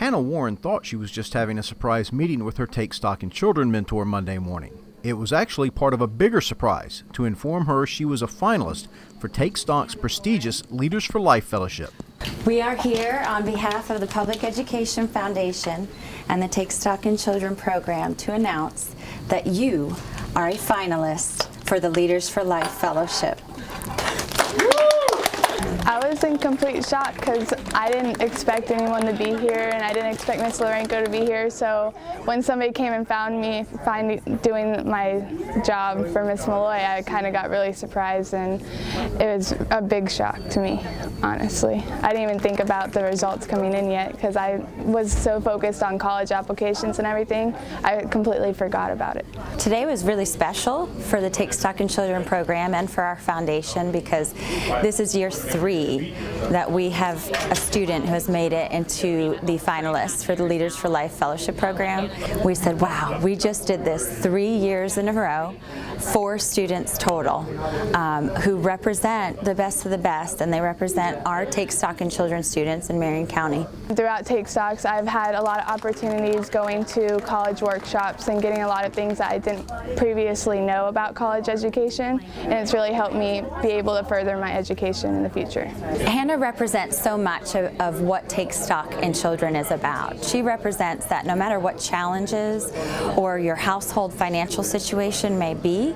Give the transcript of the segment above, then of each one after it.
Hannah Warren thought she was just having a surprise meeting with her Take Stock in Children mentor Monday morning. It was actually part of a bigger surprise to inform her she was a finalist for Take Stock's prestigious Leaders for Life Fellowship. We are here on behalf of the Public Education Foundation and the Take Stock in Children program to announce that you are a finalist for the Leaders for Life Fellowship. I was in complete shock because I didn't expect anyone to be here, and I didn't expect Miss Lorenko to be here. So when somebody came and found me doing my job for Miss Malloy, I kind of got really surprised, and it was a big shock to me, honestly. I didn't even think about the results coming in yet because I was so focused on college applications and everything, I completely forgot about it. Today was really special for the Take Stock in Children program and for our foundation because this is year 3 that we have a student who has made it into the finalists for the Leaders for Life Fellowship program. We said, wow, we just did this 3 years in a row, 4 students total, who represent the best of the best, and they represent our Take Stock in Children students in Marion County. Throughout Take Stocks, I've had a lot of opportunities going to college workshops and getting a lot of things that I didn't previously know about college education, and it's really helped me be able to further my education in the future. Hannah represents so much of what Take Stock in Children is about. She represents that no matter what challenges or your household financial situation may be,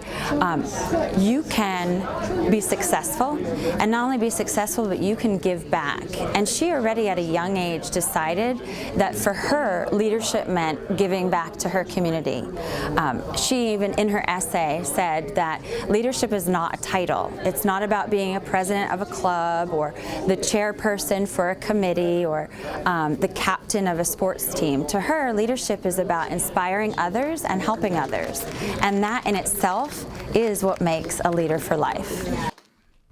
you can be successful, and not only be successful, but you can give back. And she already at a young age decided that for her, leadership meant giving back to her community. She even in her essay said that leadership is not a title. It's not about being a president of a club or the chairperson for a committee or the captain of a sports team. To her, leadership is about inspiring others and helping others. And that in itself is what makes a leader for life.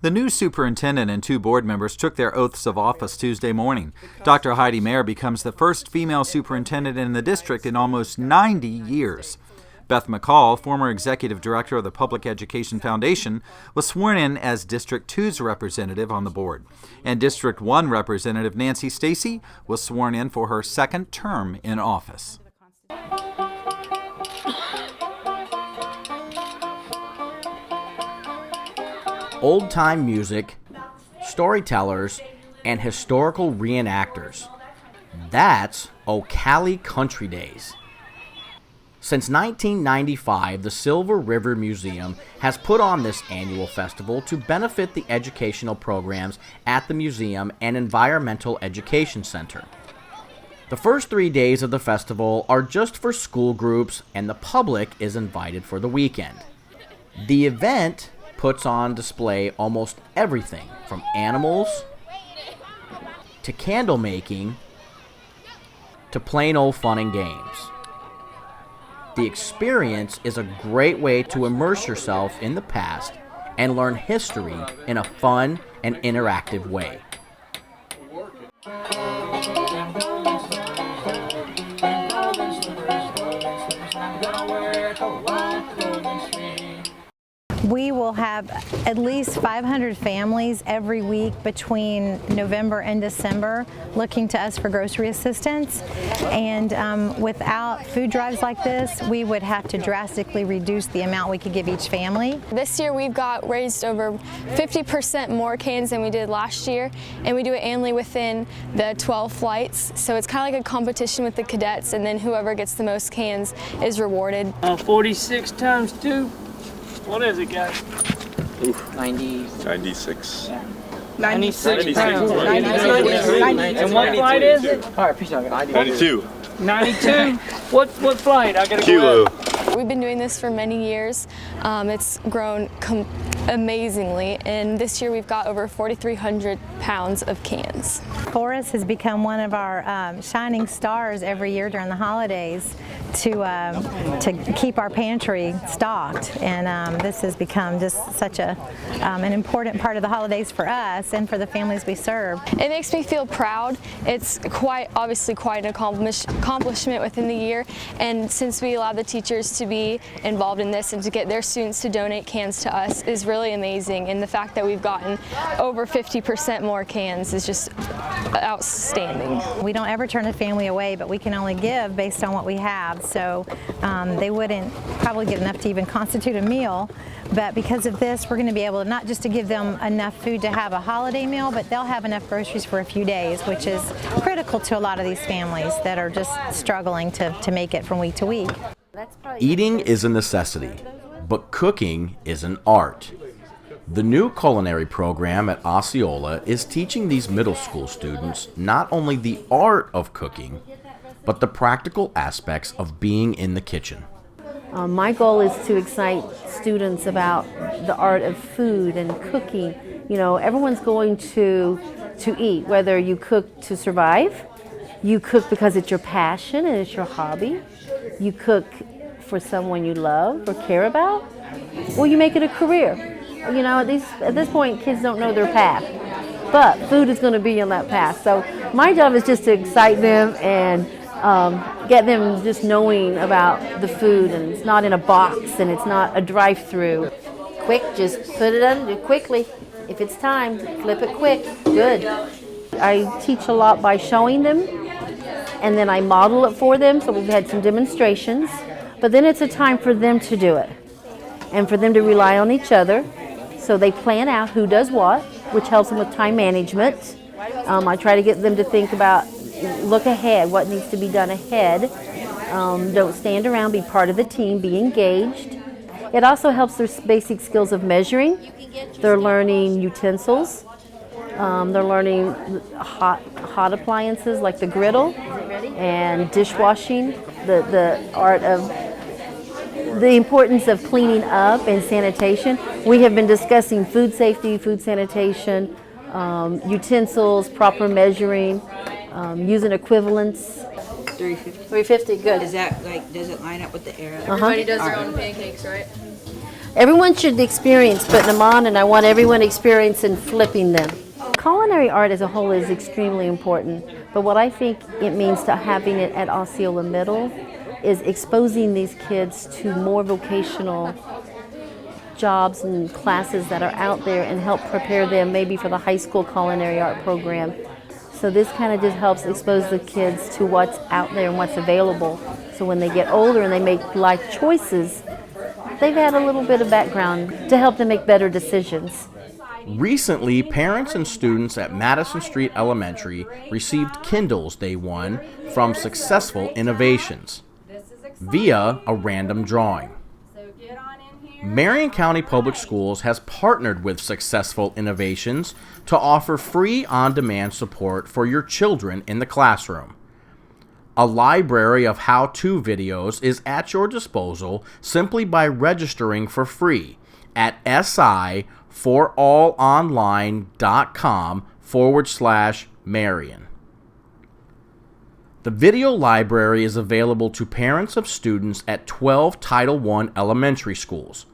The new superintendent and 2 board members took their oaths of office Tuesday morning. Dr. Heidi Mayer becomes the first female superintendent in the district in almost 90 years. Beth McCall, former executive director of the Public Education Foundation, was sworn in as District 2's representative on the board. And District 1 representative Nancy Stacy was sworn in for her 2nd term in office. Old-time music, storytellers, and historical reenactors. That's Ocali Country Days. Since 1995, the Silver River Museum has put on this annual festival to benefit the educational programs at the museum and Environmental Education Center. The first 3 days of the festival are just for school groups, and the public is invited for the weekend. The event puts on display almost everything from animals to candle making to plain old fun and games. The experience is a great way to immerse yourself in the past and learn history in a fun and interactive way. We will have at least 500 families every week between November and December looking to us for grocery assistance. And without food drives like this, we would have to drastically reduce the amount we could give each family. This year we've raised over 50% more cans than we did last year, and we do it annually within the 12 flights. So it's kind of like a competition with the cadets, and then whoever gets the most cans is rewarded. 46 times 2. What is it, guys? 96. Yeah. 96 pounds. 96. And what flight is it? All right, peace out. 92. 92? What flight? I gotta Kilo. go out. We've been doing this for many years. It's grown amazingly, and this year we've got over 4,300 pounds of cans. Forest has become one of our shining stars every year during the holidays. to keep our pantry stocked, and this has become just such an important part of the holidays for us and for the families we serve. It makes me feel proud. It's obviously quite an accomplishment within the year, and since we allow the teachers to be involved in this and to get their students to donate cans to us is really amazing, and the fact that we've gotten over 50% more cans is just outstanding. We don't ever turn a family away, but we can only give based on what we have, so they wouldn't probably get enough to even constitute a meal, but because of this we're going to be able to not just to give them enough food to have a holiday meal, but they'll have enough groceries for a few days, which is critical to a lot of these families that are just struggling to make it from week to week. Eating is a necessity, but cooking is an art. The new culinary program at Osceola is teaching these middle school students not only the art of cooking, but the practical aspects of being in the kitchen. My goal is to excite students about the art of food and cooking. You know, everyone's going to eat, whether you cook to survive, you cook because it's your passion and it's your hobby, you cook for someone you love or care about, or you make it a career. You know, at this point, kids don't know their path, but food is going to be on that path. So my job is just to excite them and get them just knowing about the food, and it's not in a box and it's not a drive-through. Quick, just put it under quickly. If it's time, flip it quick. Good. I teach a lot by showing them, and then I model it for them, so we've had some demonstrations, but then it's a time for them to do it and for them to rely on each other. So they plan out who does what, which helps them with time management. I try to get them to think about, look ahead, what needs to be done ahead. Don't stand around, be part of the team, be engaged. It also helps their basic skills of measuring. They're learning utensils. They're learning hot appliances like the griddle and dishwashing, the art of the importance of cleaning up and sanitation. We have been discussing food safety, food sanitation, utensils, proper measuring, using equivalents. 350. 350, good. Is that like, does it line up with the era? Everybody does their own pancakes, right? Everyone should experience putting them on, and I want everyone to experience in flipping them. Culinary art as a whole is extremely important, but what I think it means to having it at Osceola Middle is exposing these kids to more vocational jobs and classes that are out there and help prepare them maybe for the high school culinary art program. So this kind of just helps expose the kids to what's out there and what's available. So when they get older and they make life choices, they've had a little bit of background to help them make better decisions. Recently, parents and students at Madison Street Elementary received Kindles they won from Successful Innovations via a random drawing. Marion County Public Schools has partnered with Successful Innovations to offer free on-demand support for your children in the classroom. A library of how-to videos is at your disposal simply by registering for free at siforallonline.com/Marion. The video library is available to parents of students at 12 Title I elementary schools.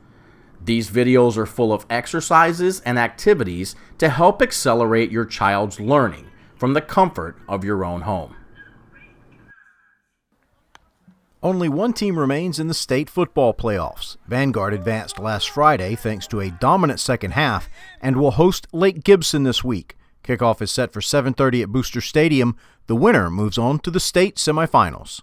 These videos are full of exercises and activities to help accelerate your child's learning from the comfort of your own home. Only one team remains in the state football playoffs. Vanguard advanced last Friday thanks to a dominant second half and will host Lake Gibson this week. Kickoff is set for 7:30 at Booster Stadium. The winner moves on to the state semifinals.